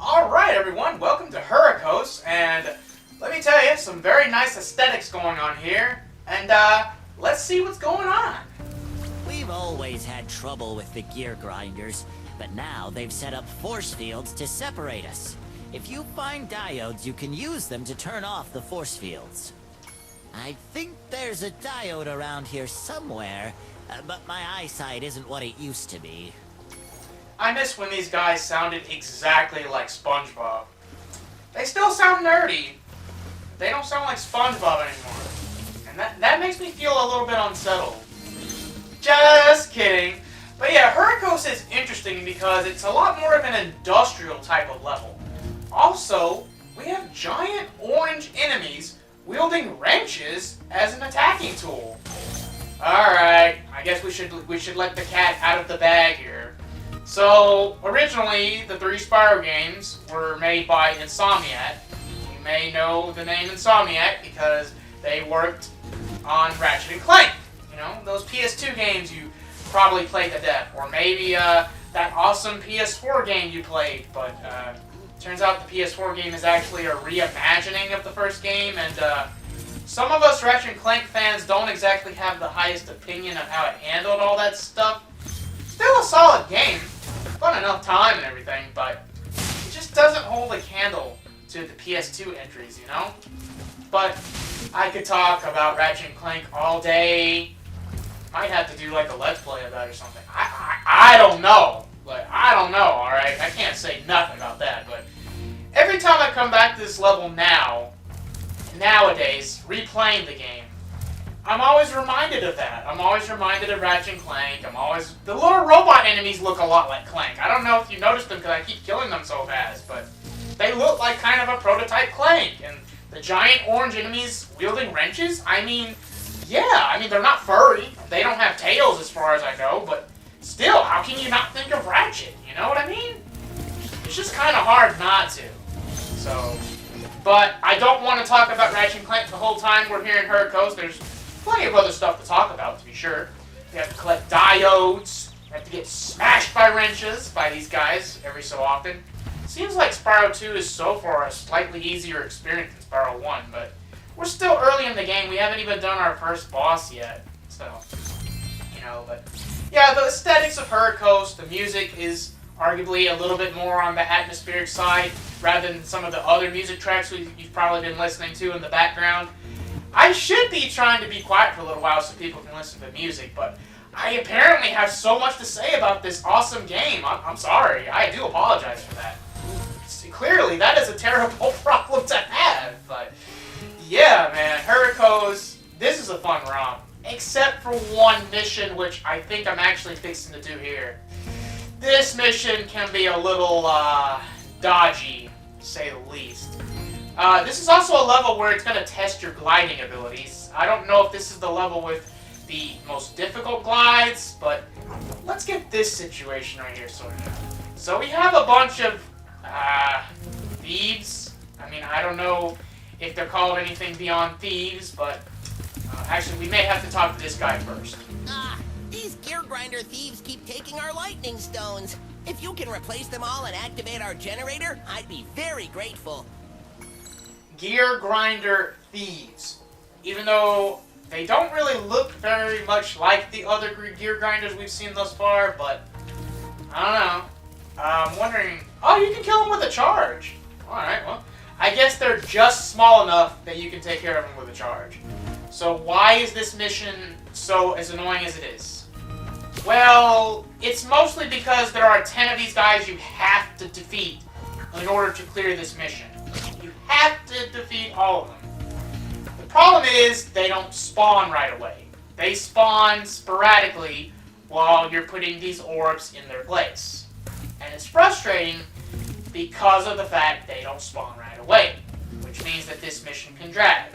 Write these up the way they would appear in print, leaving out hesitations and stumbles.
Alright everyone, welcome to Hurricos, and let me tell you, some very nice aesthetics going on here, and let's see what's going on. We've always had trouble with the gear grinders, but now they've set up force fields to separate us. If you find diodes, you can use them to turn off the force fields. I think there's a diode around here somewhere, but my eyesight isn't what it used to be. I miss when these guys sounded exactly like SpongeBob. They still sound nerdy. They don't sound like SpongeBob anymore. And that makes me feel a little bit unsettled. Just kidding. But yeah, Hurricos is interesting because it's a lot more of an industrial type of level. Also, we have giant orange enemies wielding wrenches as an attacking tool. Alright, I guess we should let the cat out of the bag here. So, originally, the 3 Spyro games were made by Insomniac. You may know the name Insomniac because they worked on Ratchet and Clank. You know, those PS2 games you probably played to death. Or maybe that awesome PS4 game you played. But turns out the PS4 game is actually a reimagining of the first game. And some of us Ratchet and Clank fans don't exactly have the highest opinion of how it handled all that stuff. Still a solid game. Fun enough time and everything, but it just doesn't hold a candle to the PS2 entries, you know? But I could talk about Ratchet and Clank all day. Might have to do like a Let's Play of that or something. I don't know. Like, I don't know, alright? I can't say nothing about that, but every time I come back to this level nowadays, replaying the game, I'm always reminded of that. I'm always reminded of Ratchet and Clank. The little robot enemies look a lot like Clank. I don't know if you noticed them because I keep killing them so fast, but they look like kind of a prototype Clank. And the giant orange enemies wielding wrenches, I mean, they're not furry. They don't have tails as far as I know, but still, how can you not think of Ratchet? You know what I mean? It's just kind of hard not to. So, but I don't want to talk about Ratchet and Clank the whole time we're here in Hurricos. There's plenty of other stuff to talk about, to be sure. You have to collect diodes. You have to get smashed by wrenches by these guys every so often. Seems like Spyro 2 is so far a slightly easier experience than Spyro 1, but we're still early in the game. We haven't even done our first boss yet. So, you know, but yeah, the aesthetics of Hurricos, the music is arguably a little bit more on the atmospheric side rather than some of the other music tracks you've probably been listening to in the background. I should be trying to be quiet for a little while so people can listen to the music, but I apparently have so much to say about this awesome game. I'm sorry. I do apologize for that. Clearly, that is a terrible problem to have, but yeah, man, Hurricos, this is a fun romp. Except for one mission, which I think I'm actually fixing to do here. This mission can be a little, dodgy, to say the least. This is also a level where it's going to test your gliding abilities. I don't know if this is the level with the most difficult glides, but let's get this situation right here sorted out. So we have a bunch of, thieves. I mean, I don't know if they're called anything beyond thieves, but actually we may have to talk to this guy first. These gear grinder thieves keep taking our lightning stones. If you can replace them all and activate our generator, I'd be very grateful. Gear grinder thieves. Even though they don't really look very much like the other gear grinders we've seen thus far, but I don't know. I'm wondering, oh, you can kill them with a charge. Alright, well, I guess they're just small enough that you can take care of them with a charge. So why is this mission so as annoying as it is? Well, it's mostly because there are 10 of these guys you have to defeat in order to clear this mission. You have to defeat all of them. The problem is they don't spawn right away. They spawn sporadically while you're putting these orbs in their place. And it's frustrating because of the fact they don't spawn right away, which means that this mission can drag.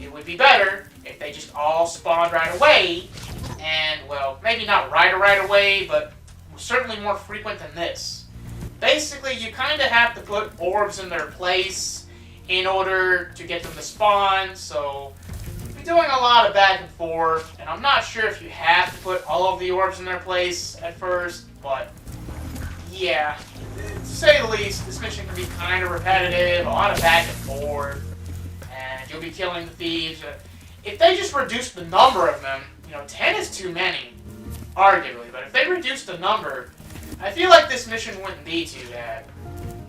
It would be better if they just all spawned right away, and, well, maybe not right away, but certainly more frequent than this. Basically, you kind of have to put orbs in their place in order to get them to spawn, so you'll be doing a lot of back and forth, and I'm not sure if you have to put all of the orbs in their place at first, but yeah, to say the least, this mission can be kind of repetitive, a lot of back and forth, and you'll be killing the thieves. If they just reduce the number of them, 10 is too many, arguably, but if they reduce the number, I feel like this mission wouldn't be too bad.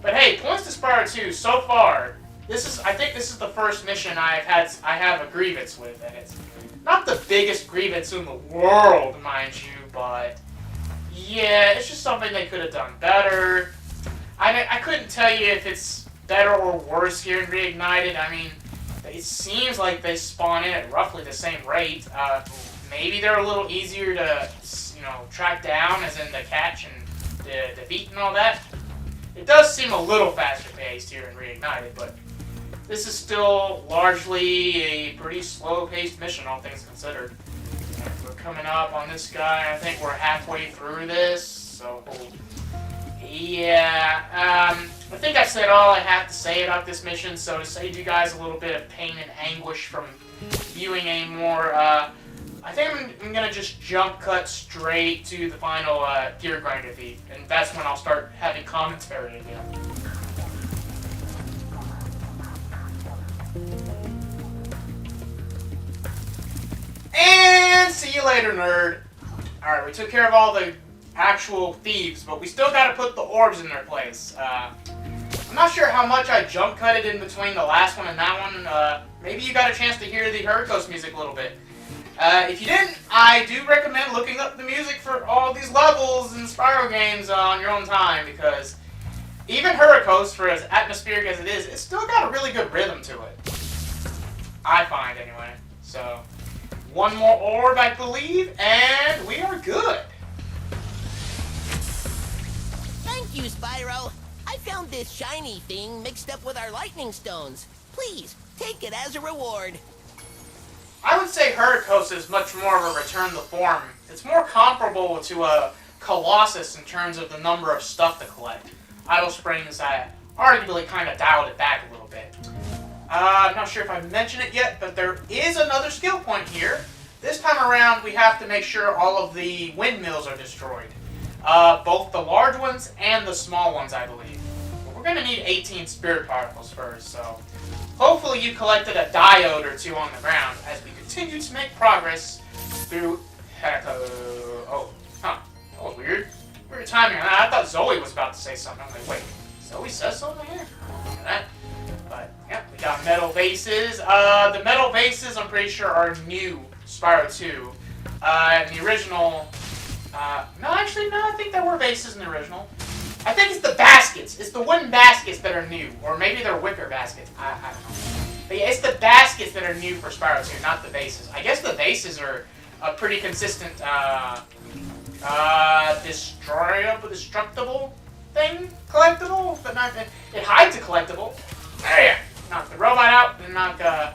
But hey, points to Spyro 2 so far. I think this is the first mission I have a grievance with, and it's not the biggest grievance in the world, mind you, but yeah, it's just something they could have done better. I couldn't tell you if it's better or worse here in Reignited. I mean, it seems like they spawn in at roughly the same rate. Maybe they're a little easier to, track down, as in the catch and defeat and all that. It does seem a little faster paced here in Reignited, but this is still largely a pretty slow-paced mission, all things considered. We're coming up on this guy. I think we're halfway through this, so yeah. I think I said all I have to say about this mission, so to save you guys a little bit of pain and anguish from viewing anymore, I think I'm gonna just jump cut straight to the final Gear Grinder Thief, and that's when I'll start having commentary again. And see you later, nerd. Alright, we took care of all the actual thieves, but we still gotta put the orbs in their place. I'm not sure how much I jump cutted in between the last one and that one. Maybe you got a chance to hear the Hurricos music a little bit. If you didn't, I do recommend looking up the music for all these levels in Spyro games on your own time, because even Hurricos, for as atmospheric as it is, it's still got a really good rhythm to it. I find, anyway. So, one more orb, I believe, and we are good. Thank you, Spyro. I found this shiny thing mixed up with our lightning stones. Please, take it as a reward. I would say Hurricos is much more of a return to form. It's more comparable to a Colossus in terms of the number of stuff to collect. Idle Springs, I arguably kind of dialed it back a little bit. I'm not sure if I mentioned it yet, but there is another skill point here. This time around, we have to make sure all of the windmills are destroyed. Both the large ones and the small ones, I believe. But we're going to need 18 spirit particles first, so hopefully you collected a diode or two on the ground as we continue to make progress through Oh, huh. That was weird. Weird timing on that. I thought Zoe was about to say something. I'm like, wait, Zoe says something here? That. But, yeah, we got metal vases. The metal vases, I'm pretty sure, are new Spyro 2. In the original... no, actually, no, I think there were vases in the original. I think it's the baskets. It's the wooden baskets that are new. Or maybe they're wicker baskets. I don't know. But yeah, it's the baskets that are new for Spyro 2, not the vases. I guess the vases are a pretty consistent, destructible thing? Collectible? But not... It hides a collectible. There! Knock the robot out, and knock, the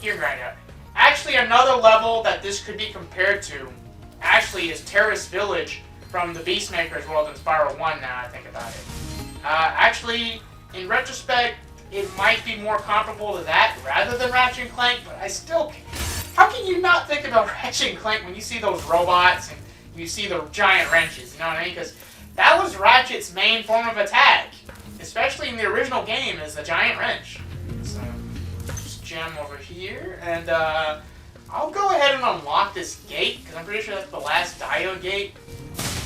gear grind out. Actually, another level that this could be compared to, actually, is Terrace Village from the Beastmaker's world in Spyro 1, now I think about it. Actually, in retrospect, it might be more comparable to that rather than Ratchet and Clank, but I still... How can you not think about Ratchet and Clank when you see those robots and you see the giant wrenches, you know what I mean? Because that was Ratchet's main form of attack, especially in the original game, is the giant wrench. So, just gem over here, and I'll go ahead and unlock this gate, because I'm pretty sure that's the last diode gate.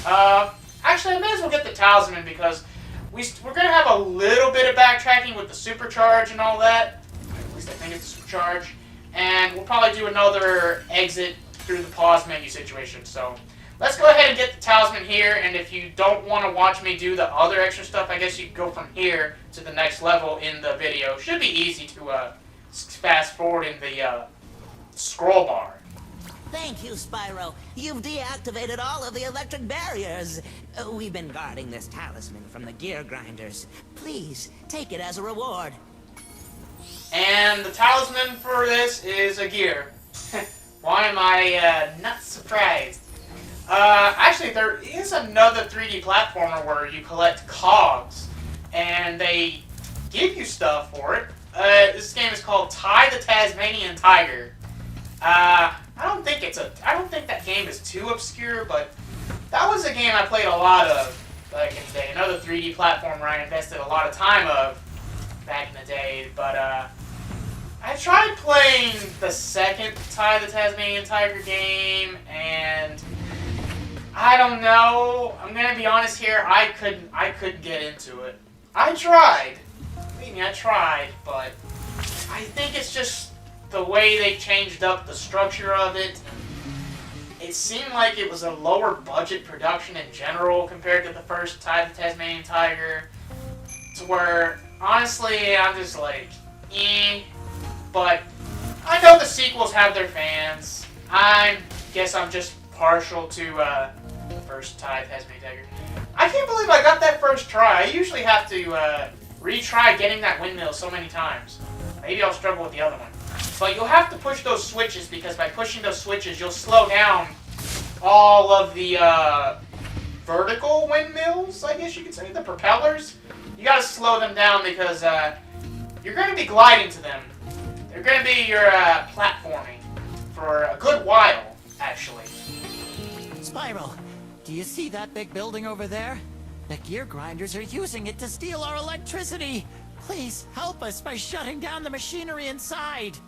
Actually, I may as well get the talisman, because we're going to have a little bit of backtracking with the supercharge and all that. At least I think it's a supercharge. And we'll probably do another exit through the pause menu situation. So let's go ahead and get the talisman here. And if you don't want to watch me do the other extra stuff, I guess you can go from here to the next level in the video. Should be easy to fast forward in the scroll bar. Thank you, Spyro. You've deactivated all of the electric barriers. We've been guarding this talisman from the gear grinders. Please, take it as a reward. And the talisman for this is a gear. Why am I not surprised? Actually, actually, there is another 3D platformer where you collect cogs, and they give you stuff for it. This game is called Ty the Tasmanian Tiger. I don't think that game is too obscure, but that was a game I played a lot of back in the day. Another 3D platformer I invested a lot of time of back in the day, but I tried playing the second Ty the Tasmanian Tiger game, and I don't know. I'm gonna be honest here. I couldn't get into it. I tried. Believe me, I tried, but I think it's just the way they changed up the structure of it. It seemed like it was a lower budget production in general compared to the first Ty the Tasmanian Tiger. To where, honestly, I'm just like, eh. But I know the sequels have their fans. I guess I'm just partial to the first Ty the Tasmanian Tiger. I can't believe I got that first try. I usually have to retry getting that windmill so many times. Maybe I'll struggle with the other one. But you'll have to push those switches, because by pushing those switches, you'll slow down all of the vertical windmills, I guess you could say, the propellers. You gotta slow them down because you're going to be gliding to them. They're going to be your platforming for a good while, actually. Spyro, do you see that big building over there? The gear grinders are using it to steal our electricity. Please help us by shutting down the machinery inside.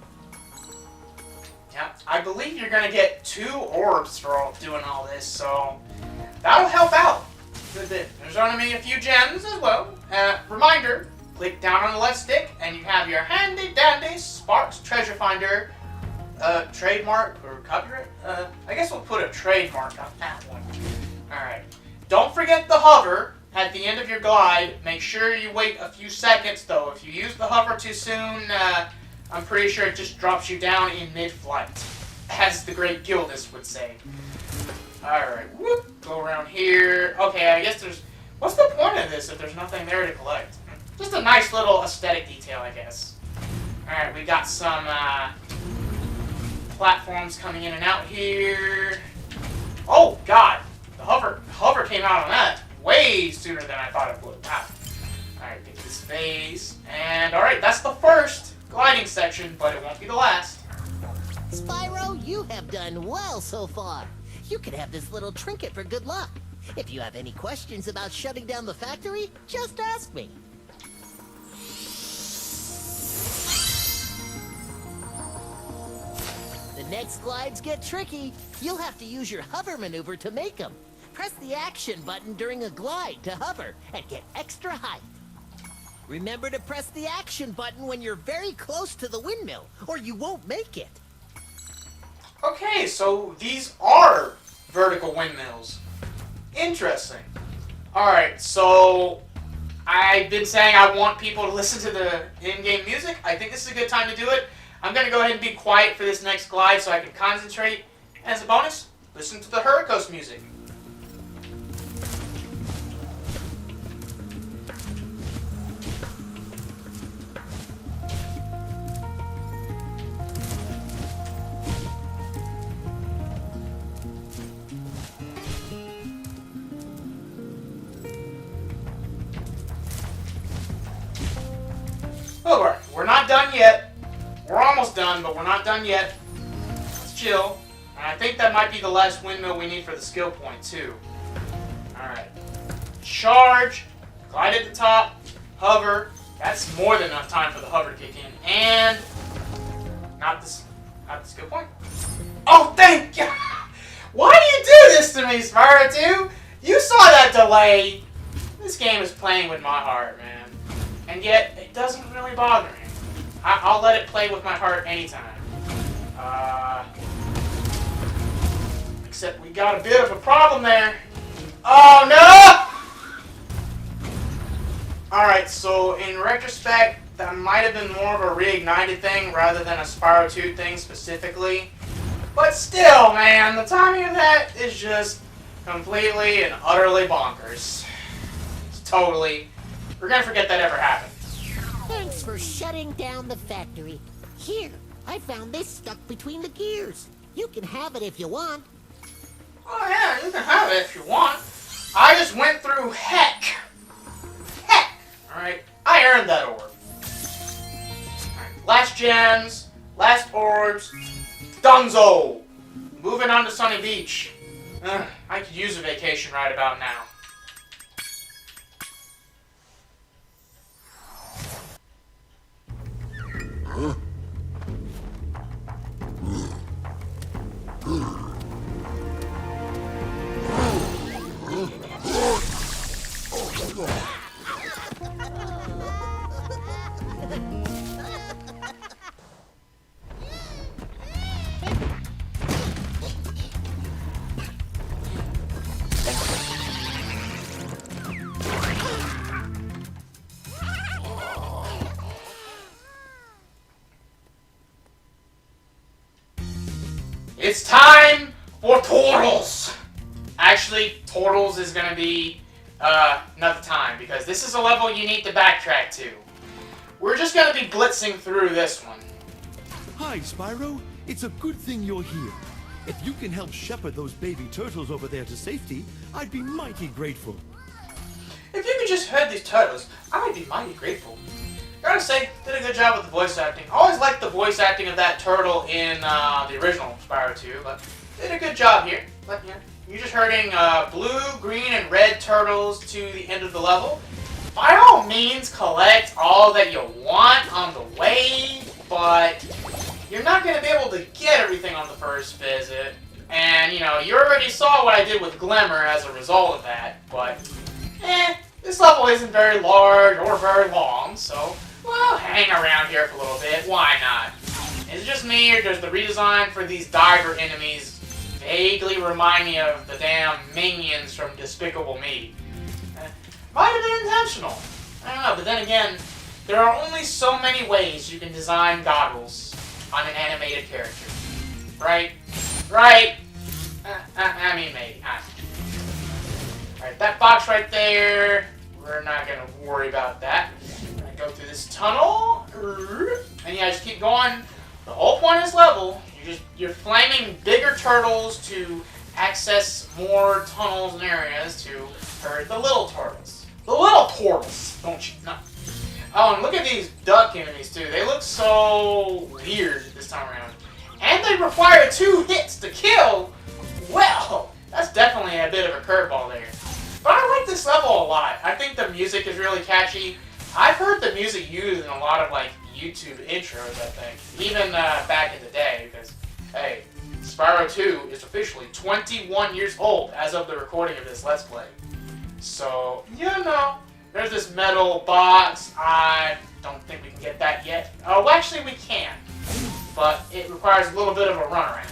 Yeah, I believe you're going to get 2 orbs for doing all this, so that'll help out a good bit. There's going to be a few gems as well. Reminder, click down on the left stick and you have your handy dandy Sparks Treasure Finder trademark or copyright. I guess we'll put a trademark on that one. Alright. Don't forget the hover at the end of your glide. Make sure you wait a few seconds though. If you use the hover too soon, I'm pretty sure it just drops you down in mid-flight, as the great Gildas would say. Alright, whoop, go around here. Okay, I guess there's... What's the point of this if there's nothing there to collect? Just a nice little aesthetic detail, I guess. Alright, we got some platforms coming in and out here. Oh, God! The hover came out on that way sooner than I thought it would. Wow. Alright, get this vase. And, alright, that's the first gliding section, but it won't be the last. Spyro, you have done well so far. You could have this little trinket for good luck. If you have any questions about shutting down the factory, just ask me. The next glides get tricky. You'll have to use your hover maneuver to make them. Press the action button during a glide to hover and get extra height. Remember to press the action button when you're very close to the windmill, or you won't make it. Okay, so these are vertical windmills. Interesting. Alright, so I've been saying I want people to listen to the in-game music. I think this is a good time to do it. I'm going to go ahead and be quiet for this next glide so I can concentrate. As a bonus, listen to the Hurricane music. Oh, we're not done yet. We're almost done, but we're not done yet. Let's chill. And I think that might be the last windmill we need for the skill point, too. Alright. Charge. Glide at the top. Hover. That's more than enough time for the hover to kick in. And... Not the skill point. Oh, thank God! Why do you do this to me, Spyro 2? You saw that delay. This game is playing with my heart, man. And yet, it doesn't really bother me. I'll let it play with my heart anytime. Except we got a bit of a problem there. Oh, no! Alright, so in retrospect, that might have been more of a reignited thing rather than a Spyro 2 thing specifically. But still, man, the timing of that is just completely and utterly bonkers. It's totally... We're gonna forget that ever happened. Thanks for shutting down the factory. Here, I found this stuck between the gears. You can have it if you want. Oh yeah, you can have it if you want. I just went through heck. Heck. Alright, I earned that orb. Alright, last gems, last orbs. Dunzo! Moving on to Sunny Beach. I could use a vacation right about now. It's time for Turtles! Actually, Turtles is gonna be another time, because this is a level you need to backtrack to. We're just gonna be blitzing through this one. Hi, Spyro. It's a good thing you're here. If you can help shepherd those baby turtles over there to safety, I'd be mighty grateful. If you could just herd these turtles, I'd be mighty grateful. Gotta say, did a good job with the voice acting. Always liked the voice acting of that turtle in the original Spyro 2, but did a good job here. But yeah, you're just herding blue, green, and red turtles to the end of the level. By all means, collect all that you want on the way, but you're not going to be able to get everything on the first visit. And, you know, you already saw what I did with Glimmer as a result of that, but, this level isn't very large or very long, so, well, hang around here for a little bit. Why not? Is it just me, or does the redesign for these diver enemies vaguely remind me of the damn minions from Despicable Me? Might have been intentional. I don't know, but then again, there are only so many ways you can design goggles on an animated character. Right? Right? I mean, maybe. Alright, that box right there, we're not going to worry about that. We're going to go through this tunnel. And yeah, just keep going. The whole point of this level, you're flaming bigger turtles to access more tunnels and areas to herd the little turtles. The little turtles, don't you know? Oh, and look at these duck enemies too. They look so weird this time around. And they require 2 hits to kill. Well, that's definitely a bit of a curveball there. But I like this level a lot. I think the music is really catchy. I've heard the music used in a lot of like YouTube intros, I think. Even back in the day, because, hey, Spyro 2 is officially 21 years old as of the recording of this Let's Play. So, you know, there's this metal box. I don't think we can get that yet. Oh, actually we can. But it requires a little bit of a runaround.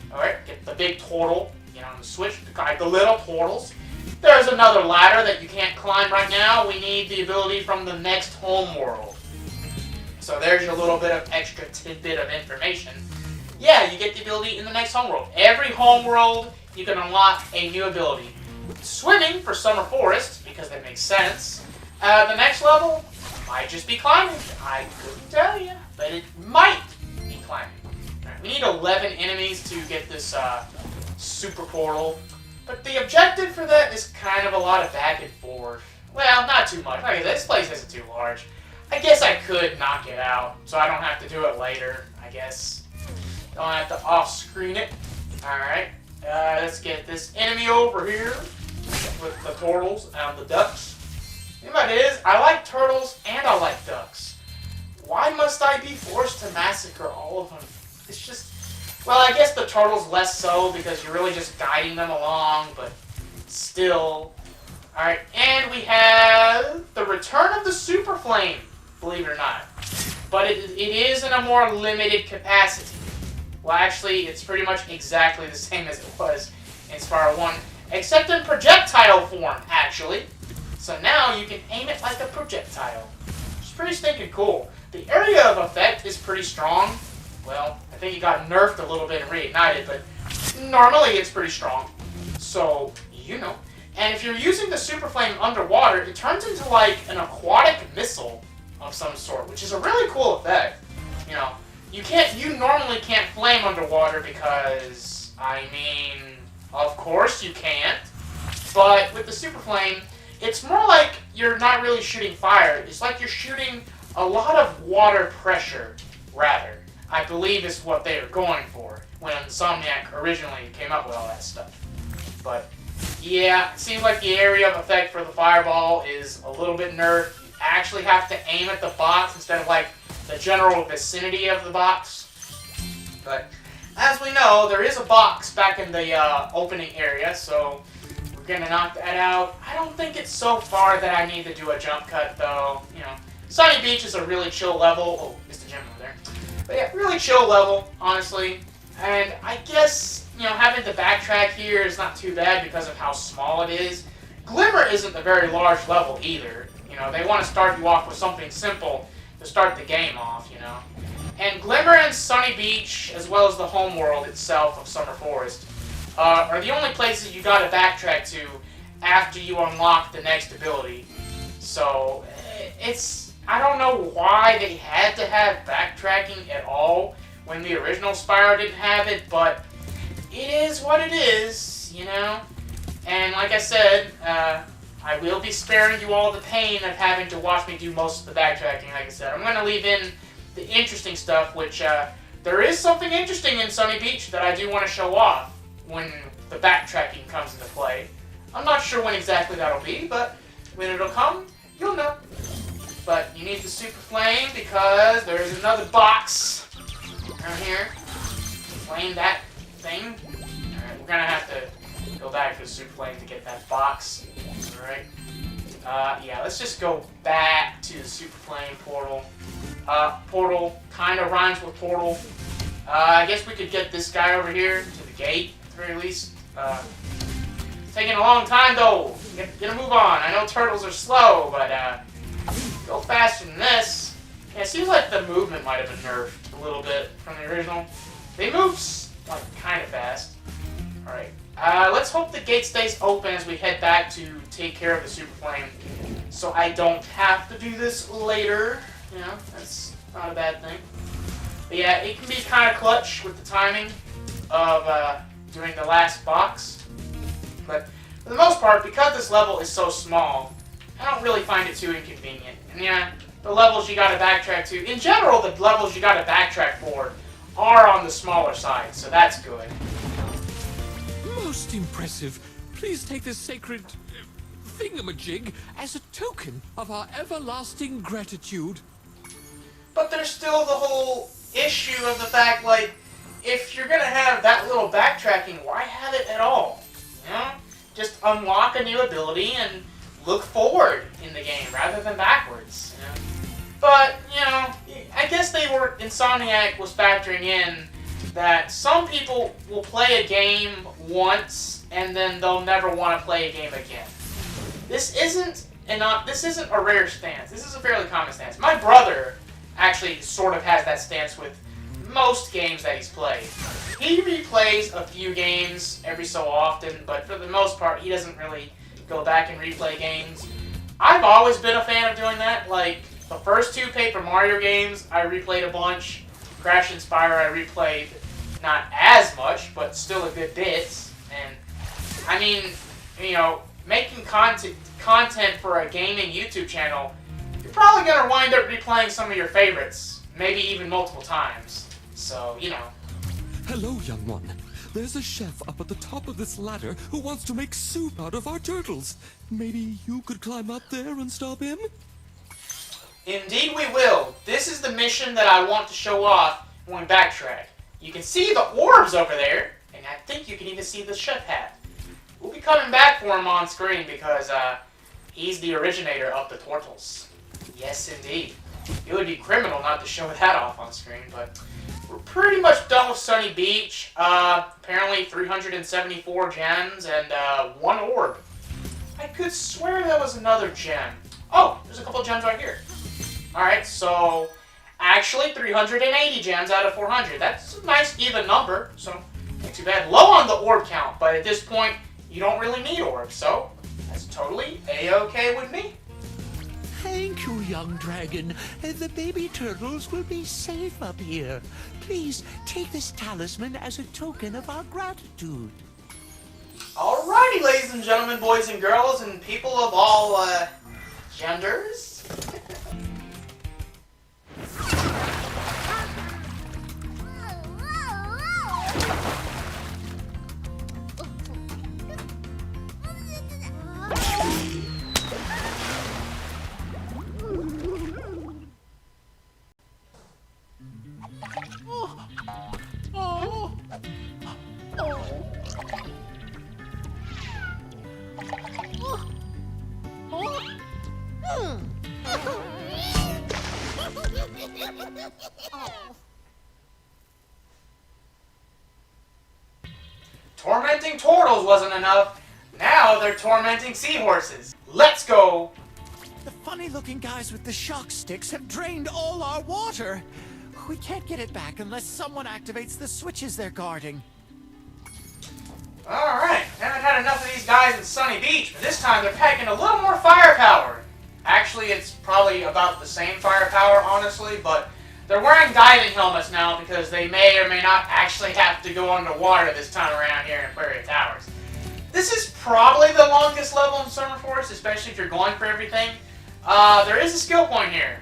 Alright, get the big turtle. Get on the switch to guide the little turtles. There's another ladder that you can't climb right now. We need the ability from the next home world. So there's your little bit of extra tidbit of information. Yeah, you get the ability in the next home world. Every home world, you can unlock a new ability. Swimming for Summer Forest, because that makes sense. The next level might just be climbing. I couldn't tell you, but it might be climbing. Right, we need 11 enemies to get this super portal. But the objective for that is kind of a lot of back and forth. Well, not too much. Like, this place isn't too large. I guess I could knock it out, so I don't have to do it later, I guess. Don't have to off-screen it. Alright, let's get this enemy over here with the turtles and the ducks. You know what it is? I like turtles and I like ducks. Why must I be forced to massacre all of them? It's just... Well, I guess the turtles less so, because you're really just guiding them along, but still. Alright, and we have the return of the Super Flame, believe it or not. But it is in a more limited capacity. Well, actually, it's pretty much exactly the same as it was in Spyro 1, except in projectile form, actually. So now you can aim it like a projectile. It's pretty stinking cool. The area of effect is pretty strong. Well, I think it got nerfed a little bit and reignited, but normally it's pretty strong. So, you know. And if you're using the Super Flame underwater, it turns into like an aquatic missile of some sort, which is a really cool effect. You know, you normally can't flame underwater because, I mean, of course you can't. But with the Super Flame, it's more like you're not really shooting fire. It's like you're shooting a lot of water pressure, rather. I believe is what they were going for when Insomniac originally came up with all that stuff. But yeah, it seems like the area of effect for the fireball is a little bit nerfed. You actually have to aim at the box instead of like the general vicinity of the box. But as we know, there is a box back in the opening area, so we're gonna knock that out. I don't think it's so far that I need to do a jump cut, though. You know, Sunny Beach is a really chill level. Oh, missed the gem over there. But yeah, really chill level, honestly. And I guess, you know, having to backtrack here is not too bad because of how small it is. Glimmer isn't a very large level either. You know, they want to start you off with something simple to start the game off, you know. And Glimmer and Sunny Beach, as well as the homeworld itself of Summer Forest, are the only places you gotta backtrack to after you unlock the next ability. So, I don't know why they had to have backtracking at all when the original Spyro didn't have it, but it is what it is, you know? And like I said, I will be sparing you all the pain of having to watch me do most of the backtracking, like I said. I'm going to leave in the interesting stuff, which there is something interesting in Sunny Beach that I do want to show off when the backtracking comes into play. I'm not sure when exactly that'll be, but when it'll come, you'll know. But you need the Super Flame because there's another box down here. Flame that thing. Alright, we're gonna have to go back to the Super Flame to get that box. Alright. Yeah, let's just go back to the Super Flame portal. Portal kind of rhymes with portal. I guess we could get this guy over here to the gate, at the very least. It's taking a long time, though. Get a move on. I know turtles are slow, but go faster than this. Yeah, it seems like the movement might have been nerfed a little bit from the original. They move, like, kind of fast. Alright. Let's hope the gate stays open as we head back to take care of the Super Flame, so I don't have to do this later. You know, that's not a bad thing. But yeah, it can be kind of clutch with the timing of doing the last box. But for the most part, because this level is so small, I don't really find it too inconvenient. And yeah, the levels you gotta backtrack to, in general, the levels you gotta backtrack for are on the smaller side, so that's good. Most impressive. Please take this sacred thingamajig as a token of our everlasting gratitude. But there's still the whole issue of the fact, like, if you're gonna have that little backtracking, why have it at all? You know? Just unlock a new ability and look forward in the game rather than backwards. You know? But, you know, I guess Insomniac was factoring in that some people will play a game once and then they'll never want to play a game again. This isn't a rare stance. This is a fairly common stance. My brother actually sort of has that stance with most games that he's played. He replays a few games every so often, but for the most part, he doesn't really go back and replay games. I've always been a fan of doing that. Like, the first two Paper Mario games, I replayed a bunch. Crash and Spyro, I replayed not as much, but still a good bit. And, I mean, you know, making content for a gaming YouTube channel, you're probably going to wind up replaying some of your favorites, maybe even multiple times. So, you know. Hello, young one. There's a chef up at the top of this ladder who wants to make soup out of our turtles. Maybe you could climb up there and stop him? Indeed we will. This is the mission that I want to show off when we backtrack. You can see the orbs over there, and I think you can even see the chef hat. We'll be coming back for him on screen because he's the originator of the turtles. Yes, indeed. It would be criminal not to show that off on screen, but we're pretty much done with Sunny Beach. Apparently 374 gems and 1 orb. I could swear there was another gem. Oh, there's a couple of gems right here. Alright, so actually 380 gems out of 400. That's a nice even number, so not too bad. Low on the orb count, but at this point, you don't really need orbs, so that's totally A-okay with me. Thank you, young dragon. The baby turtles will be safe up here. Please take this talisman as a token of our gratitude. Alrighty, ladies ladies and gentlemen, boys and girls, and people of all, genders. Tormenting turtles wasn't enough. Now they're tormenting seahorses. Let's go! The funny-looking guys with the shock sticks have drained all our water. We can't get it back unless someone activates the switches they're guarding. Alright, haven't had enough of these guys in Sunny Beach, but this time they're packing a little more firepower. Actually, it's probably about the same firepower, honestly, but they're wearing diving helmets now because they may or may not actually have to go underwater this time around here in Aquaria Towers. This is probably the longest level in Summer Forest, especially if you're going for everything. There is a skill point here.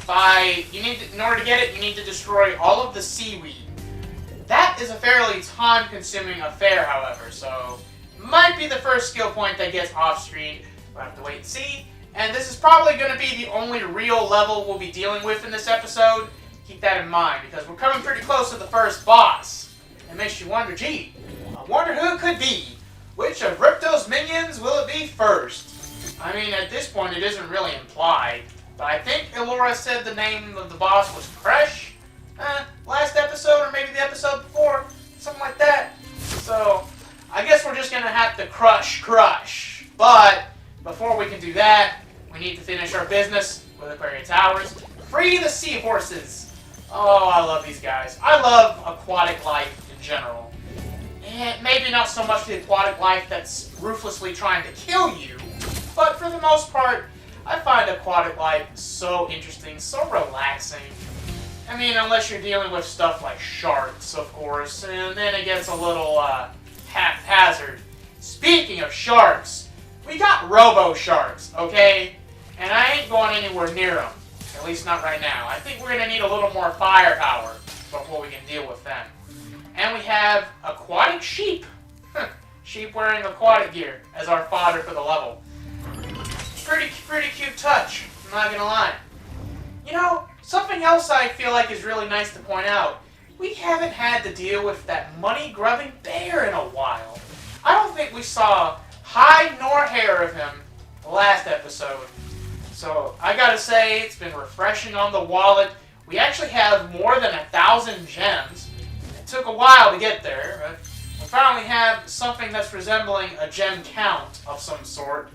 In order to get it, you need to destroy all of the seaweed. That is a fairly time-consuming affair, however, so might be the first skill point that gets off-screen. We'll have to wait and see. And this is probably going to be the only real level we'll be dealing with in this episode. Keep that in mind, because we're coming pretty close to the first boss. It makes you wonder, gee, I wonder who it could be. Which of Ripto's minions will it be first? I mean, at this point, it isn't really implied. But I think Elora said the name of the boss was Crush. Last episode, or maybe the episode before. Something like that. So, I guess we're just going to have to crush. But, before we can do that, we need to finish our business with Aquaria Towers. Free the seahorses. Oh, I love these guys. I love aquatic life in general. And maybe not so much the aquatic life that's ruthlessly trying to kill you, but for the most part, I find aquatic life so interesting, so relaxing. I mean, unless you're dealing with stuff like sharks, of course, and then it gets a little haphazard. Speaking of sharks, we got robo-sharks, okay? And I ain't going anywhere near them. At least not right now. I think we're going to need a little more firepower before we can deal with them. And we have aquatic sheep. Sheep wearing aquatic gear as our fodder for the level. Pretty cute touch, I'm not going to lie. You know, something else I feel like is really nice to point out. We haven't had to deal with that money-grubbing bear in a while. I don't think we saw hide nor hair of him the last episode. So, I gotta say, it's been refreshing on the wallet. We actually have more than 1,000 gems. It took a while to get there, but we finally have something that's resembling a gem count of some sort.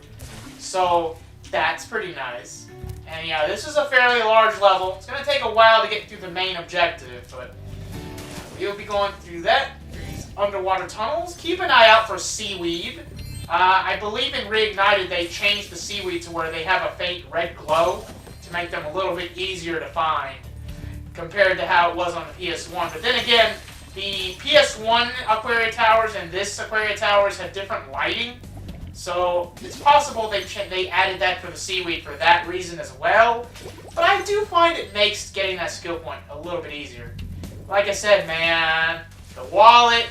So, that's pretty nice. And yeah, this is a fairly large level. It's going to take a while to get through the main objective, but we'll be going through that, through these underwater tunnels. Keep an eye out for seaweed. I believe in Reignited they changed the seaweed to where they have a faint red glow to make them a little bit easier to find compared to how it was on the PS1. But then again, the PS1 Aquaria Towers and this Aquaria Towers have different lighting. So, it's possible they added that for the seaweed for that reason as well. But I do find it makes getting that skill point a little bit easier. Like I said, man, the wallet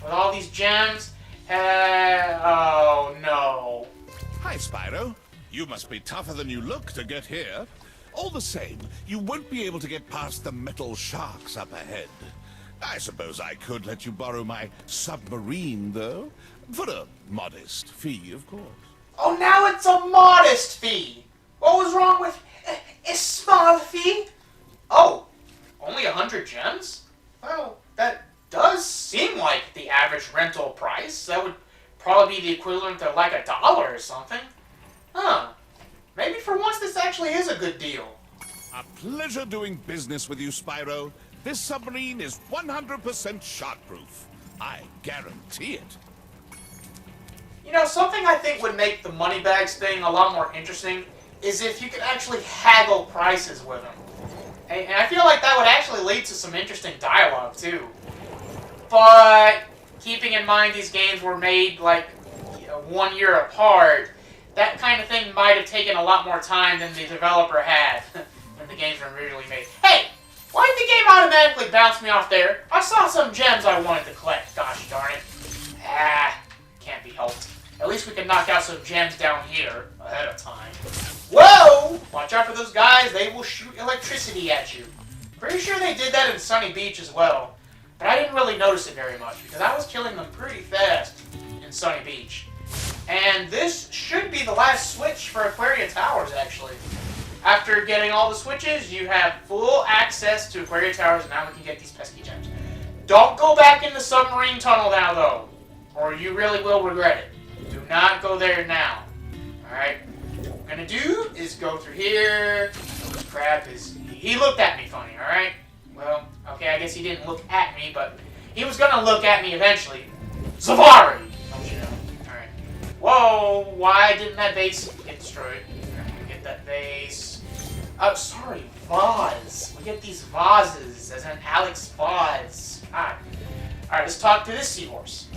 with all these gems. Oh, no. Hi, Spyro. You must be tougher than you look to get here. All the same, you won't be able to get past the metal sharks up ahead. I suppose I could let you borrow my submarine, though. For a modest fee, of course. Oh, now it's a modest fee. What was wrong with a small fee? Oh, only 100 gems? Well, that does seem like the average rental price. That would probably be the equivalent of like $1 or something. Huh. Maybe for once this actually is a good deal. A pleasure doing business with you, Spyro. This submarine is 100% shark-proof. I guarantee it. You know, something I think would make the moneybags thing a lot more interesting is if you could actually haggle prices with them. And I feel like that would actually lead to some interesting dialogue, too. But keeping in mind these games were made, like, 1 year apart, that kind of thing might have taken a lot more time than the developer had when the games were originally made. Hey, why did the game automatically bounce me off there? I saw some gems I wanted to collect, gosh darn it. Can't be helped. At least we can knock out some gems down here ahead of time. Whoa! Watch out for those guys, they will shoot electricity at you. Pretty sure they did that in Sunny Beach as well. But I didn't really notice it very much because I was killing them pretty fast in Sunny Beach. And this should be the last switch for Aquaria Towers, actually. After getting all the switches, you have full access to Aquaria Towers, and now we can get these pesky gems. Don't go back in the submarine tunnel now, though, or you really will regret it. Do not go there now. Alright? What we're gonna do is go through here. Oh, crap, he looked at me funny, alright? Well, okay, I guess he didn't look at me, but he was gonna look at me eventually. Safari! Don't you know? Alright. Whoa, why didn't that vase get destroyed? Alright, get that vase. Oh, sorry, vase. We get these vases, as in Alex Vase. Alright, let's talk to this seahorse.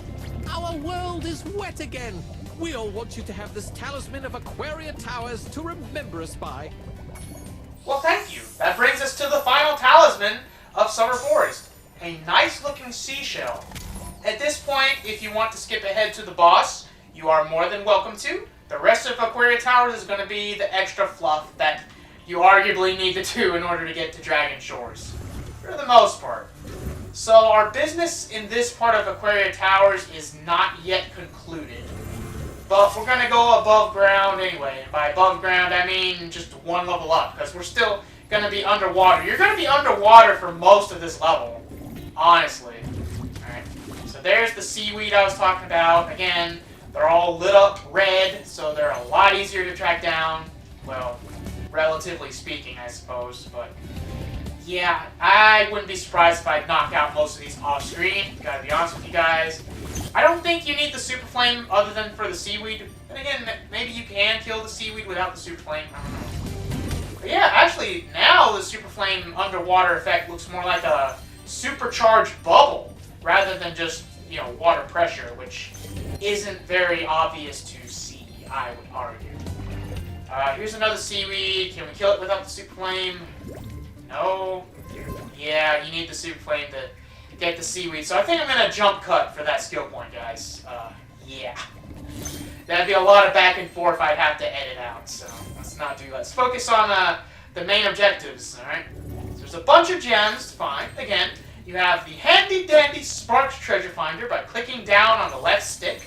Our world is wet again. We all want you to have this talisman of Aquaria Towers to remember us by. Well, thank you. That brings us to the final talisman of Summer Forest. A nice-looking seashell. At this point, if you want to skip ahead to the boss, you are more than welcome to. The rest of Aquaria Towers is going to be the extra fluff that you arguably need to do in order to get to Dragon Shores. For the most part. So our business in this part of Aquaria Towers is not yet concluded. But we're going to go above ground anyway. And by above ground, I mean just one level up. Because we're still going to be underwater. You're going to be underwater for most of this level. Honestly. Alright. So there's the seaweed I was talking about. Again, they're all lit up red. So they're a lot easier to track down. Well, relatively speaking, I suppose. But yeah, I wouldn't be surprised if I knock out most of these off screen. Gotta be honest with you guys. I don't think you need the Super Flame other than for the seaweed. And again, maybe you can kill the seaweed without the Super Flame. I don't know. But yeah, actually, now the Super Flame underwater effect looks more like a supercharged bubble rather than just, you know, water pressure, which isn't very obvious to see, I would argue. Here's another seaweed. Can we kill it without the Super Flame? No. Yeah, you need the Super Flame to get the seaweed. So I think I'm going to jump cut for that skill point, guys. Yeah. That'd be a lot of back and forth I'd have to edit out, so let's not do that. Let's focus on the main objectives, alright? So there's a bunch of gems to find. Again, you have the handy-dandy Sparks Treasure Finder by clicking down on the left stick.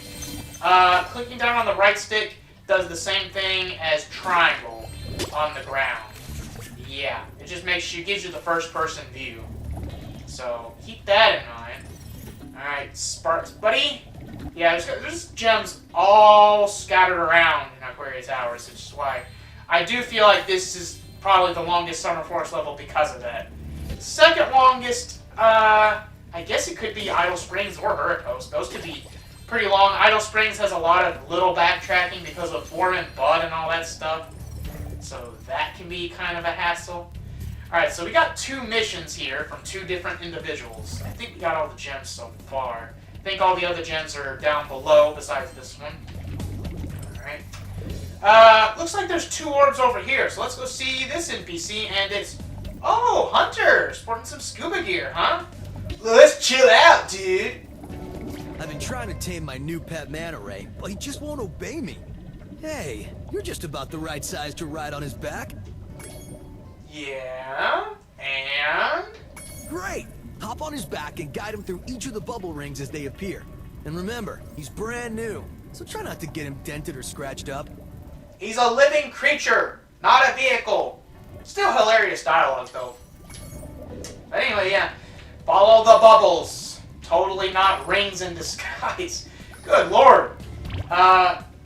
Clicking down on the right stick does the same thing as triangle on the ground. Yeah, it just gives you the first-person view. So keep that in mind. Alright, Sparks, buddy. Yeah, there's gems all scattered around in Aquaria Towers, which is why I do feel like this is probably the longest Summer Forest level because of that. Second longest, I guess it could be Idle Springs or Hurricane Coast. Those could be pretty long. Idle Springs has a lot of little backtracking because of Foreman Bud and all that stuff. So that can be kind of a hassle. Alright, so we got 2 missions here from 2 different individuals. I think we got all the gems so far. I think all the other gems are down below besides this one. Alright. Looks like there's 2 orbs over here, so let's go see this NPC, and it's... Oh, Hunter! Sporting some scuba gear, huh? Let's chill out, dude! I've been trying to tame my new pet manta ray, but he just won't obey me. Hey, you're just about the right size to ride on his back. Yeah, and? Great! Hop on his back and guide him through each of the bubble rings as they appear. And remember, he's brand new, so try not to get him dented or scratched up. He's a living creature, not a vehicle. Still hilarious dialogue, though. But anyway, yeah. Follow the bubbles. Totally not rings in disguise. Good lord.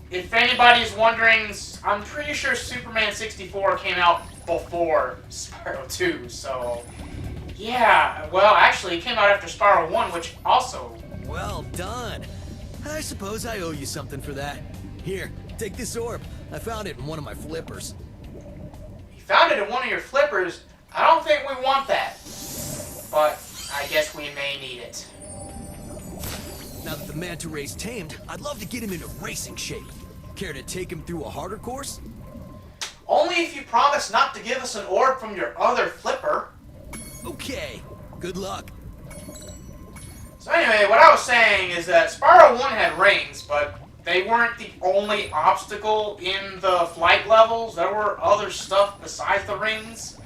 If anybody's wondering, I'm pretty sure Superman 64 came out before Spyro 2, so... Yeah, well, actually, it came out after Spyro 1, which also... Well done. I suppose I owe you something for that. Here, take this orb. I found it in one of my flippers. You found it in one of your flippers? I don't think we want that. But I guess we may need it. Now that the manta ray's tamed, I'd love to get him into racing shape. Care to take him through a harder course? Only if you promise not to give us an orb from your other flipper. Okay, good luck. So anyway, what I was saying is that Spyro 1 had rings, but they weren't the only obstacle in the flight levels. There were other stuff besides the rings.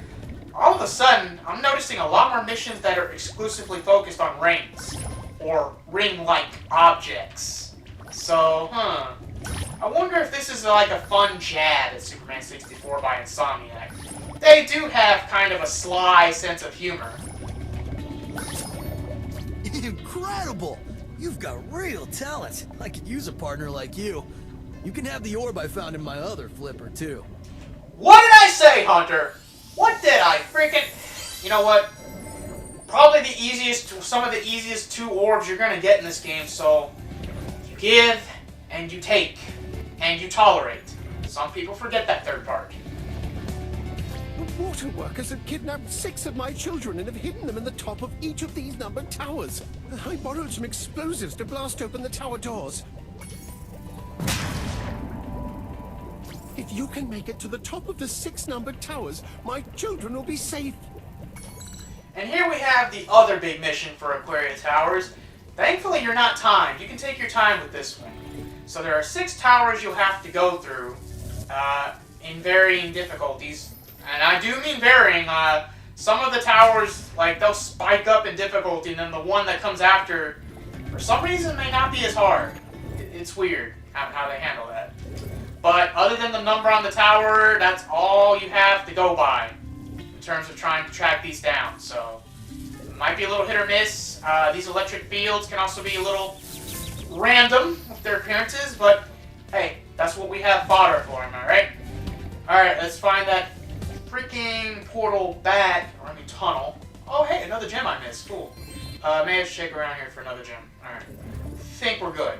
All of a sudden, I'm noticing a lot more missions that are exclusively focused on rings, or ring-like objects. So, I wonder if this is like a fun jab at Superman 64 by Insomniac. They do have kind of a sly sense of humor. Incredible! You've got real talent. I could use a partner like you. You can have the orb I found in my other flipper, too. What did I say, Hunter? What did I freaking... You know what? Probably the easiest, some of the easiest 2 orbs you're gonna get in this game, so... You give, and you take, and you tolerate. Some people forget that third part. The water workers have kidnapped 6 of my children and have hidden them in the top of each of these numbered towers. I borrowed some explosives to blast open the tower doors. If you can make it to the top of the 6 numbered towers, my children will be safe. And here we have the other big mission for Aquaria Towers. Thankfully, you're not timed. You can take your time with this one. So there are 6 towers you'll have to go through in varying difficulties. And I do mean varying. Some of the towers, like, they'll spike up in difficulty, and then the one that comes after, for some reason, may not be as hard. It's weird how they handle that. But other than the number on the tower, that's all you have to go by in terms of trying to track these down. So it might be a little hit or miss. These electric fields can also be a little random with their appearances, but hey, that's what we have fodder for, am I right? Alright, let's find that freaking portal back, or I mean tunnel. Oh hey, another gem I missed, cool. May have to check around here for another gem. Alright, think we're good.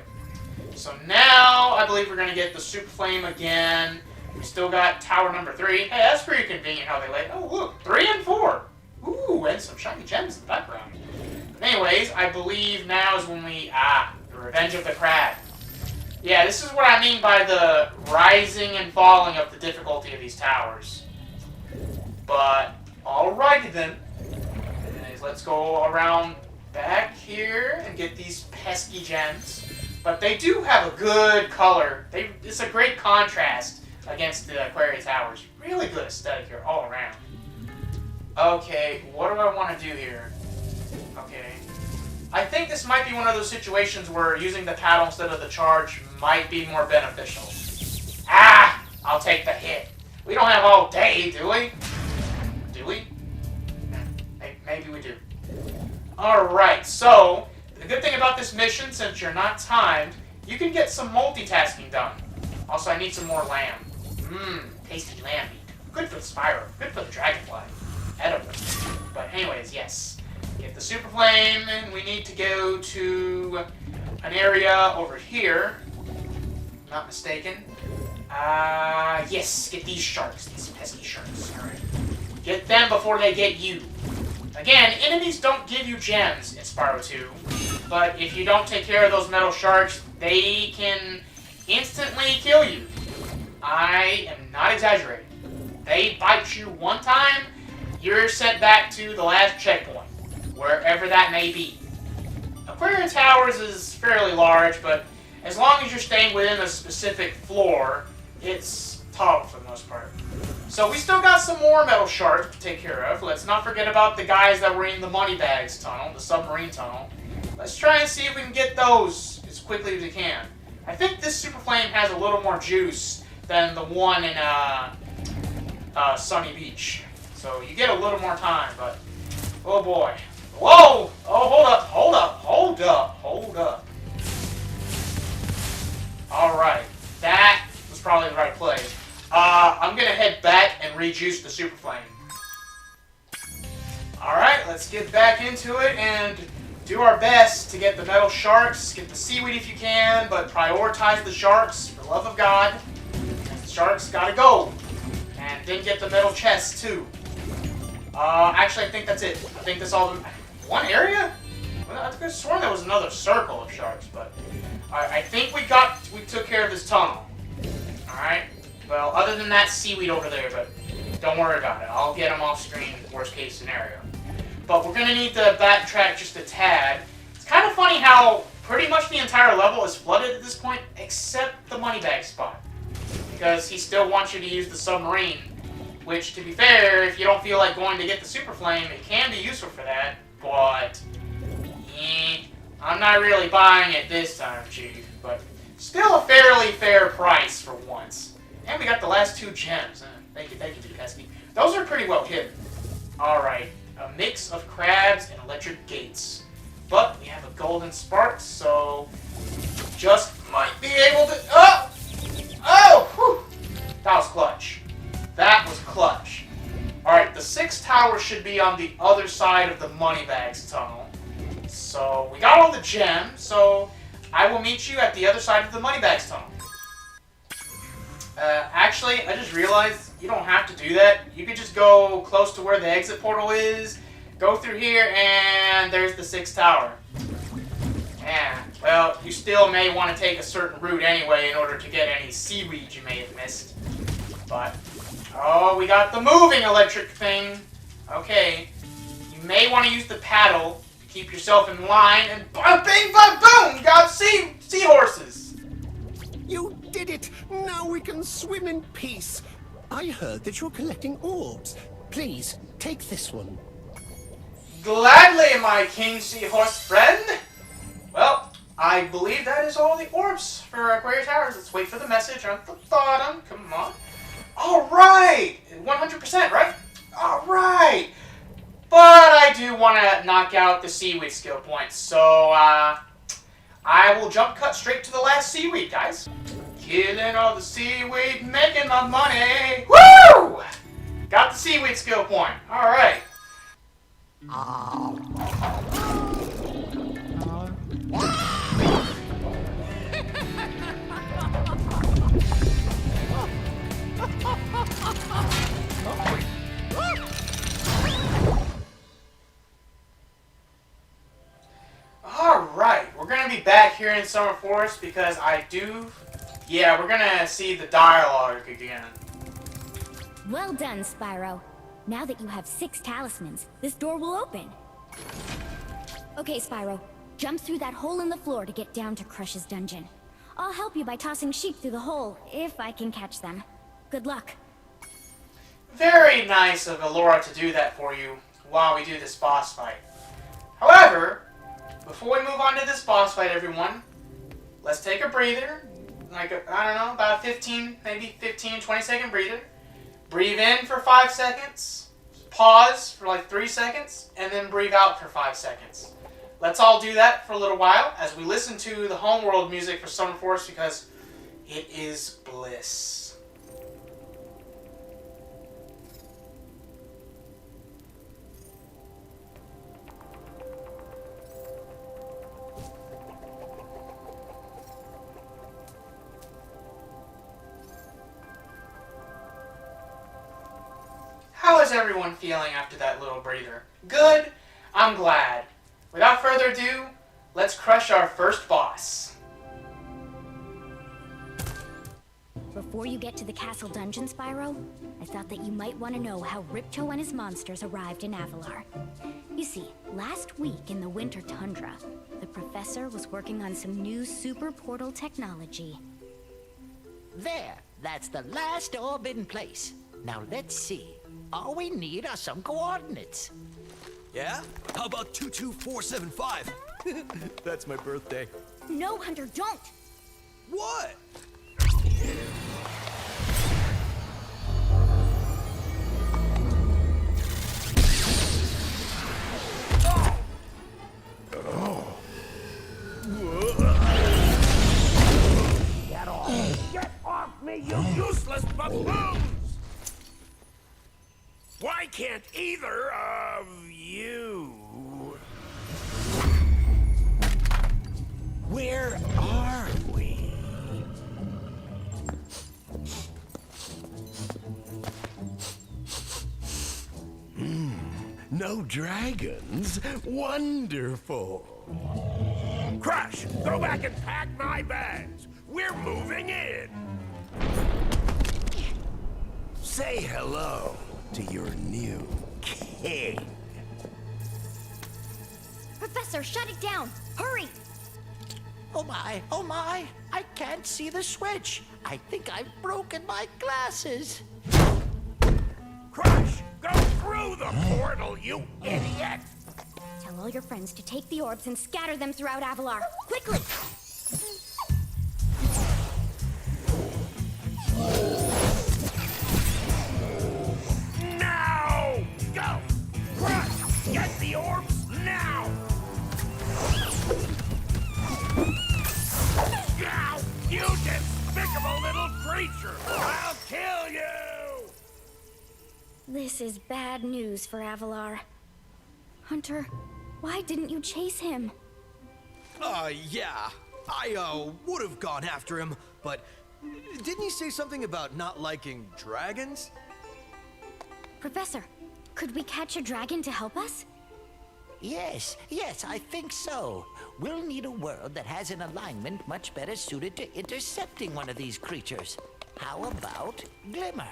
So now, I believe we're going to get the Super Flame again. We still got tower number 3. Hey, that's pretty convenient how they lay. Oh, look, 3 and 4. Ooh, and some shiny gems in the background. But anyways, I believe now is when we, the Revenge of the Crab. Yeah, this is what I mean by the rising and falling of the difficulty of these towers. But, alrighty then. Anyways, let's go around back here and get these pesky gems. But they do have a good color. It's a great contrast against the Aquaria Towers. Really good aesthetic here all around. Okay, what do I want to do here? Okay. I think this might be one of those situations where using the paddle instead of the charge might be more beneficial. Ah! I'll take the hit. We don't have all day, do we? Do we? Maybe we do. Alright, so... The good thing about this mission, since you're not timed, you can get some multitasking done. Also, I need some more lamb. Tasty lamb meat. Good for the Spyro. Good for the dragonfly. Edible. But anyways, yes. Get the Super Flame, and we need to go to an area over here. Not mistaken. Yes, get these sharks. These pesky sharks. Alright. Get them before they get you. Again, enemies don't give you gems in Spyro 2. But if you don't take care of those metal sharks, they can instantly kill you. I am not exaggerating. They bite you one time, you're sent back to the last checkpoint, wherever that may be. Aquaria Towers is fairly large, but as long as you're staying within a specific floor, it's tolerable for the most part. So we still got some more metal sharks to take care of. Let's not forget about the guys that were in the Moneybags tunnel, the submarine tunnel. Let's try and see if we can get those as quickly as we can. I think this Super Flame has a little more juice than the one in Sunny Beach. So you get a little more time, but oh boy. Whoa! Oh, hold up, hold up, hold up, hold up. Alright, that was probably the right play. I'm gonna head back and rejuice the Super Flame. Alright, let's get back into it and do our best to get the metal sharks, get the seaweed if you can, but prioritize the sharks, for the love of God. The sharks gotta go. And then get the metal chests too. Actually, I think that's it. I think that's all. One area? I could have sworn there was another circle of sharks, but I think we took care of this tunnel. Alright? Well, other than that seaweed over there, but don't worry about it. I'll get them off screen, worst case scenario. But we're gonna need to backtrack just a tad. It's kind of funny how pretty much the entire level is flooded at this point, except the money bag spot. Because he still wants you to use the submarine. Which, to be fair, if you don't feel like going to get the super flame, it can be useful for that. But, I'm not really buying it this time, Chief. But still a fairly fair price for once. And we got the last 2 gems. Thank you, Pesky. Those are pretty well hidden. Alright, a mix of crabs and electric gates. But we have a golden spark, so just might be able to... Oh! Oh! Whew. That was clutch. That was clutch. Alright, the 6th tower should be on the other side of the Moneybags tunnel. So, we got all the gems, so I will meet you at the other side of the Moneybags tunnel. Actually, I just realized you don't have to do that. You could just go close to where the exit portal is, go through here, and there's the 6th tower. Yeah, well, you still may want to take a certain route anyway in order to get any seaweed you may have missed. But, oh, we got the moving electric thing. Okay, you may want to use the paddle to keep yourself in line, and bing, bang, boom, got seahorses. You did it! Now we can swim in peace. I heard that you're collecting orbs. Please, take this one. Gladly, my king seahorse friend. Well, I believe that is all the orbs for Aquaria Towers. Let's wait for the message on the bottom. Come on. Alright! 100%, right? Alright! But I do want to knock out the seaweed skill points, so I will jump cut straight to the last seaweed, guys. Killing all the seaweed, making my money. Woo! Got the seaweed skill point. Alright. Alright, we're going to be back here in Summer Forest because yeah, we're going to see the dialogue again. Well done, Spyro. Now that you have 6 talismans, this door will open. Okay, Spyro, jump through that hole in the floor to get down to Crush's dungeon. I'll help you by tossing sheep through the hole, if I can catch them. Good luck. Very nice of Elora to do that for you while we do this boss fight. However, before we move on to this boss fight, everyone, let's take a breather. Like, I don't know, about 15, maybe 15, 20-second breather. Breathe in for 5 seconds, pause for like 3 seconds, and then breathe out for 5 seconds. Let's all do that for a little while as we listen to the homeworld music for Summer Forest because it is bliss. How is everyone feeling after that little breather? Good? I'm glad. Without further ado, let's crush our first boss. Before you get to the castle dungeon, Spyro, I thought that you might want to know how Ripto and his monsters arrived in Avalar. You see, last week in the winter tundra, the professor was working on some new super portal technology. There, that's the last orb in place. Now let's see. All we need are some coordinates. Yeah? How about 22475? That's my birthday. No, Hunter, don't! What? Get off me, you useless buffoons! Why can't either of you? Where are we? No dragons? Wonderful. Crush, go back and pack my bags. We're moving in. Say hello to your new king. Professor, shut it down! Hurry! Oh my, I can't see the switch. I think I've broken my glasses. Crush, go through the portal, you idiot! Tell all your friends to take the orbs and scatter them throughout Avalar. Quickly! Now! Go! Crush, get the orbs now! Now, you despicable little creature! I'll kill you! This is bad news for Avalar. Hunter, why didn't you chase him? Yeah. I would have gone after him, but didn't he say something about not liking dragons? Professor, could we catch a dragon to help us? Yes, I think so. We'll need a world that has an alignment much better suited to intercepting one of these creatures. How about Glimmer?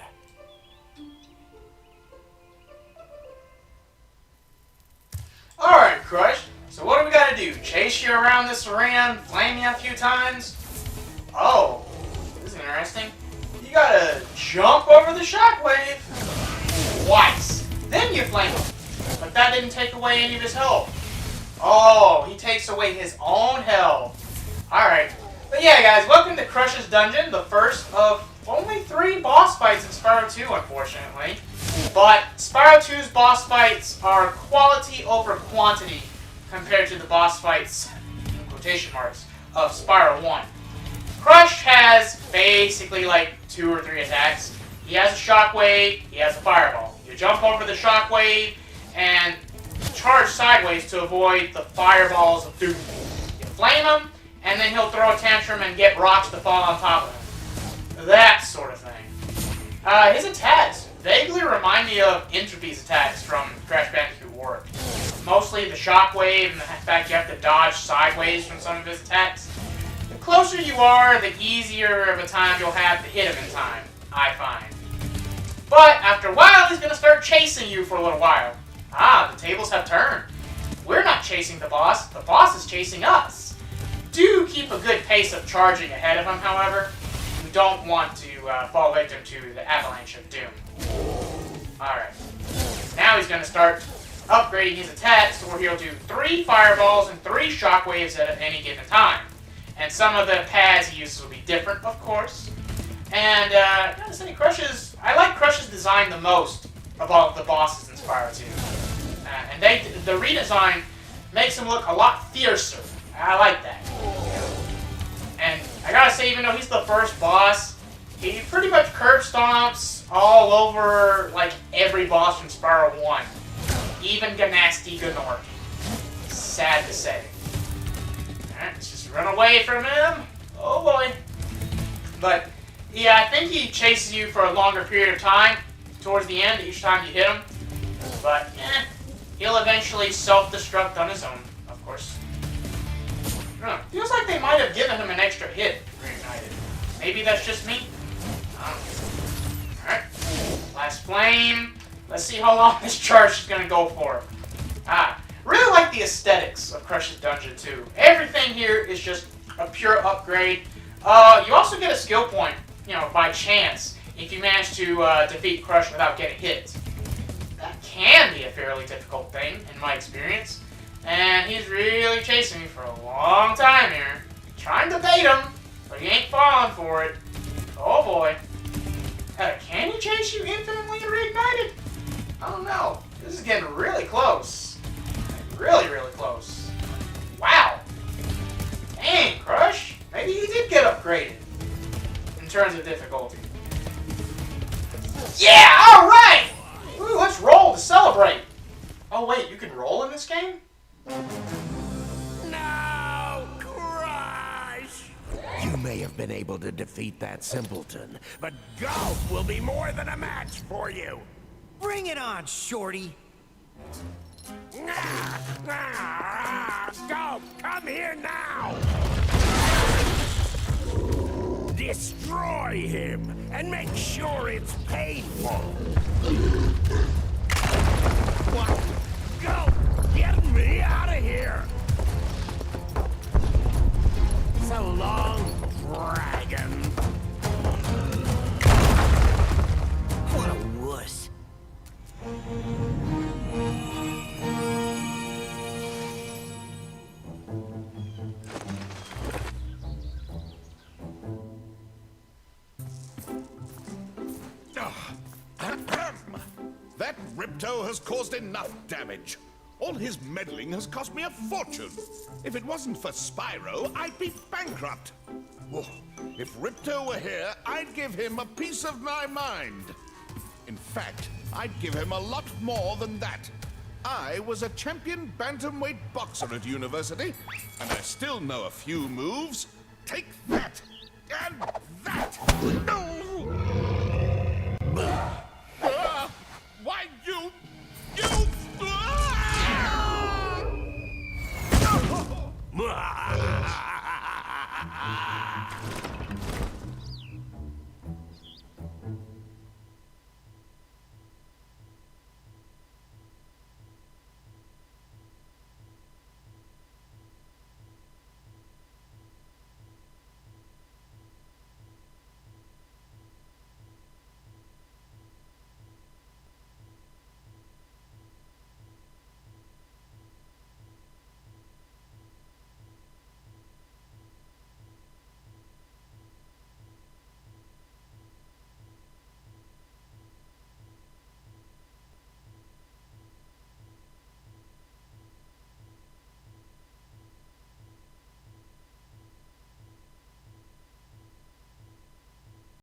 Alright, Crush. So what do we gotta do? Chase you around this arena, flame you a few times? Oh, this is interesting. You gotta jump over the shockwave twice. Then you flame him. But that didn't take away any of his health. Oh, he takes away his own health. Alright. But yeah, guys, welcome to Crush's Dungeon, the first of only 3 boss fights in Spyro 2, unfortunately. But Spyro 2's boss fights are quality over quantity compared to the boss fights, in quotation marks, of Spyro 1. Crush has basically like 2 or 3 attacks. He has a shockwave, he has a fireball. You jump over the shockwave and charge sideways to avoid the fireballs of doom. You flame him, and then he'll throw a tantrum and get rocks to fall on top of him. That sort of thing. His attacks vaguely remind me of Entropy's attacks from Crash Bandicoot Warped. Mostly the shockwave and the fact you have to dodge sideways from some of his attacks. The closer you are, the easier of a time you'll have to hit him in time, I find. But after a while, he's going to start chasing you for a little while. Ah, the tables have turned. We're not chasing the boss is chasing us. Do keep a good pace of charging ahead of him, however. You don't want to fall victim to the avalanche of doom. Alright. Now he's going to start upgrading his attacks where he'll do 3 fireballs and 3 shockwaves at any given time. And some of the pads he uses will be different, of course. And, I gotta say, I like Crush's design the most of all of the bosses in Spyro 2. And the redesign makes him look a lot fiercer. I like that. And I gotta say, even though he's the first boss, he pretty much curb stomps all over, like, every boss from Spyro 1. Even Ganasty Gnort. Sad to say. Alright, let's just run away from him. Oh boy. But, yeah, I think he chases you for a longer period of time towards the end, each time you hit him. But, he'll eventually self-destruct on his own, of course. Feels like they might have given him an extra hit reignited. Maybe that's just me? Alright. Last flame. Let's see how long this charge is going to go for. Really like the aesthetics of Crush's Dungeon 2. Everything here is just a pure upgrade. You also get a skill point, by chance, if you manage to defeat Crush without getting hit. That can be a fairly difficult thing, in my experience. And he's really chasing me for a long time here. Trying to bait him, but he ain't falling for it. Oh boy. Can he chase you infinitely reignited? I don't know. This is getting really close. Really, really close. Wow. Dang, Crush. Maybe he did get upgraded. In terms of difficulty. Yeah, alright! Ooh, let's roll to celebrate. Oh wait, you can roll in this game? No, Crush! You may have been able to defeat that simpleton, But golf will be more than a match for you. Bring it on, Shorty. Go! Come here now! Destroy him, and make sure it's painful. What? Go! Get me out of here! So long, dragon. What a wuss. That Ripto has caused enough damage. All his meddling has cost me a fortune. If it wasn't for Spyro, I'd be bankrupt. Oh, if Ripto were here, I'd give him a piece of my mind. In fact, I'd give him a lot more than that. I was a champion bantamweight boxer at university, and I still know a few moves. Take that, and that!